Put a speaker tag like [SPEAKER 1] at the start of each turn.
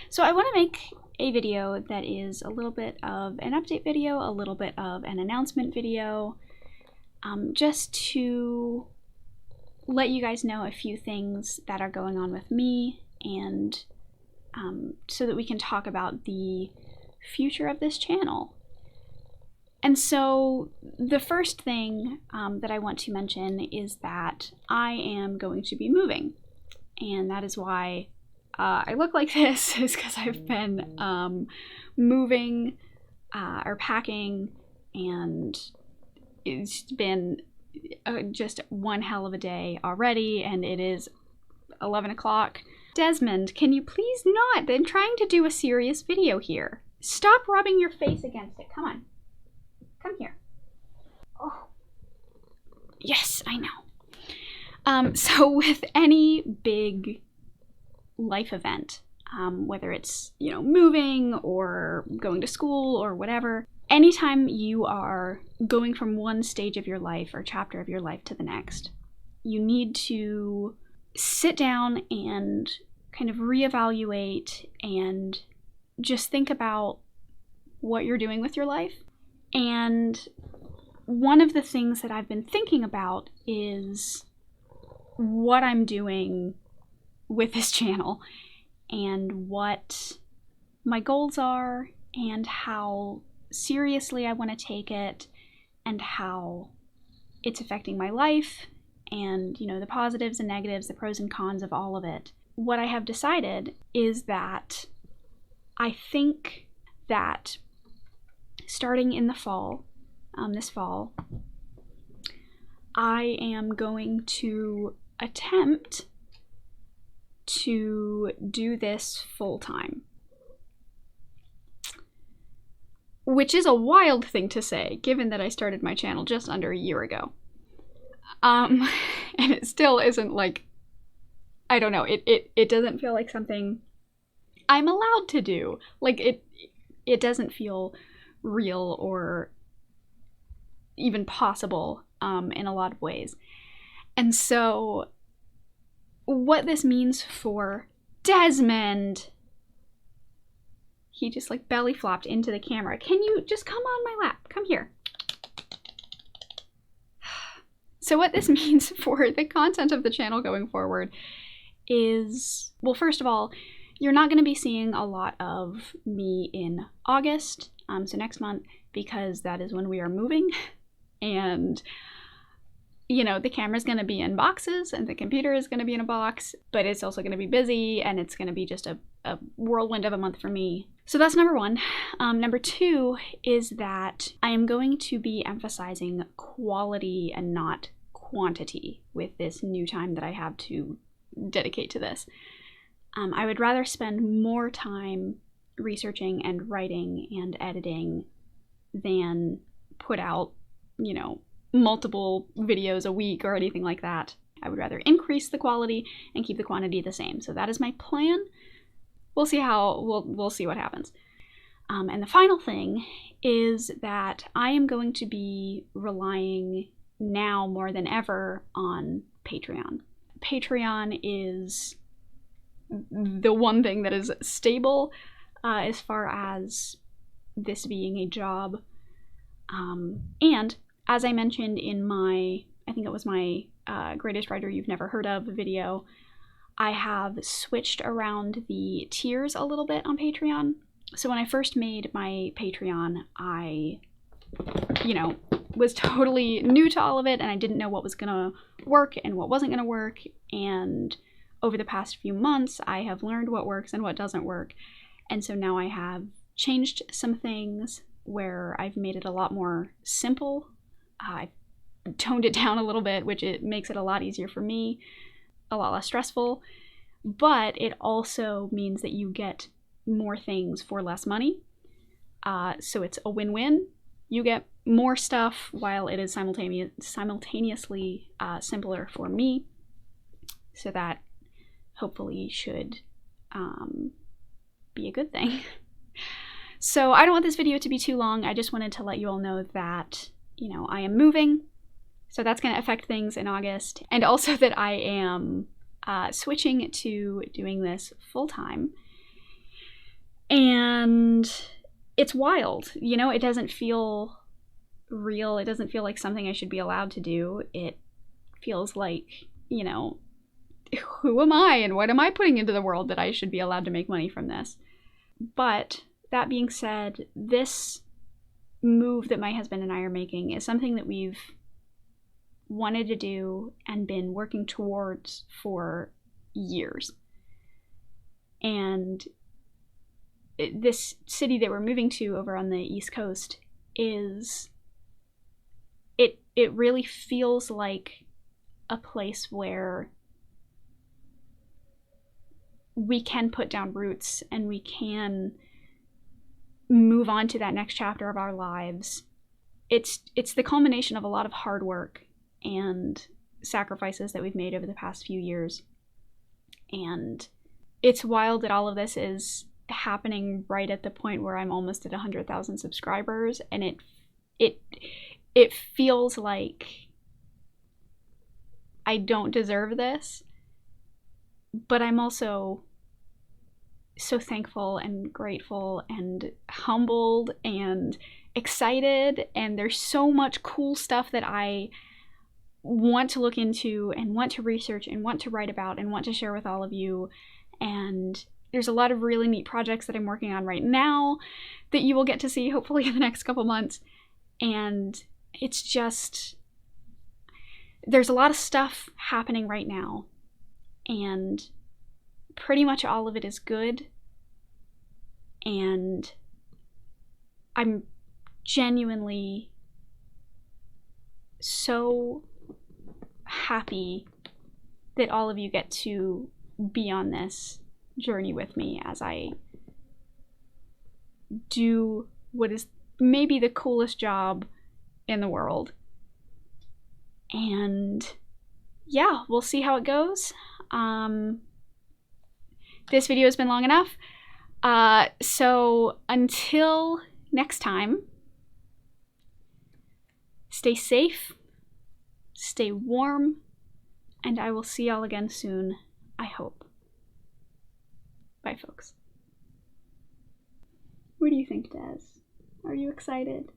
[SPEAKER 1] So I want to make a video that is a little bit of an update video, a little bit of an announcement video, just to let you guys know a few things that are going on with me, and so that we can talk about the future of this channel. And so the first thing that I want to mention is that I am going to be moving, and that is why I look like this, is because I've been moving or packing, and it's been just one hell of a day already, and it is 11 o'clock. Desmond, can you please not? I'm trying to do a serious video here. Stop rubbing your face against it. Come on. Come here. Oh. Yes, I know. So with any big life event, whether it's, moving or going to school or whatever, anytime you are going from one stage of your life or chapter of your life to the next, you need to sit down and kind of reevaluate and just think about what you're doing with your life. And one of the things that I've been thinking about is what I'm doing with this channel and what my goals are and how seriously I want to take it and how it's affecting my life and, the positives and negatives, the pros and cons of all of it. What I have decided is that I think that starting in the fall, this fall, I am going to attempt to do this full time. Which is a wild thing to say, given that I started my channel just under a year ago. And it still isn't I don't know, it doesn't feel like something I'm allowed to do. It doesn't feel real or even possible in a lot of ways. And so what this means for Desmond, he just belly flopped into the camera. Can you just come on my lap? Come here. So what this means for the content of the channel going forward is, well, first of all, you're not going to be seeing a lot of me in August, so next month, because that is when we are moving. And, the camera's going to be in boxes and the computer is going to be in a box, but it's also going to be busy and it's going to be just a whirlwind of a month for me. So that's number one. Number two is that I am going to be emphasizing quality and not quantity with this new time that I have to dedicate to this. I would rather spend more time researching and writing and editing than put out, multiple videos a week or anything like that. I would rather increase the quality and keep the quantity the same. So that is my plan. We'll see we'll see what happens. And the final thing is that I am going to be relying now more than ever on Patreon. Patreon is the one thing that is stable as far as this being a job. And as I mentioned in I think it was my Greatest Writer You've Never Heard Of video, I have switched around the tiers a little bit on Patreon. So when I first made my Patreon, I, was totally new to all of it, and I didn't know what was gonna work and what wasn't gonna work. And over the past few months, I have learned what works and what doesn't work. And so now I have changed some things where I've made it a lot more simple. I've toned it down a little bit, which it makes it a lot easier for me, a lot less stressful, but it also means that you get more things for less money. So it's a win-win. You get more stuff while it is simultaneously simpler for me. So that hopefully should be a good thing. So I don't want this video to be too long. I just wanted to let you all know that, I am moving. So that's going to affect things in August. And also that I am switching to doing this full time. And it's wild, you know, it doesn't feel real. It doesn't feel like something I should be allowed to do. It feels like, you know, who am I and what am I putting into the world that I should be allowed to make money from this? But that being said, this move that my husband and I are making is something that we've wanted to do and been working towards for years. And this city that we're moving to over on the East Coast is, it really feels like a place where we can put down roots and we can move on to that next chapter of our lives. It's the culmination of a lot of hard work and sacrifices that we've made over the past few years. And it's wild that all of this is happening right at the point where I'm almost at 100,000 subscribers, and it feels like I don't deserve this, but I'm also so thankful and grateful and humbled and excited, and there's so much cool stuff that I want to look into and want to research and want to write about and want to share with all of you. And there's a lot of really neat projects that I'm working on right now that you will get to see hopefully in the next couple months. And it's just, there's a lot of stuff happening right now, and pretty much all of it is good. And I'm genuinely so happy that all of you get to be on this journey with me as I do what is maybe the coolest job in the world. And yeah, we'll see how it goes. This video has been long enough. So until next time, stay safe, stay warm, and I will see y'all again soon, I hope. Bye, folks. What do you think, Des? Are you excited?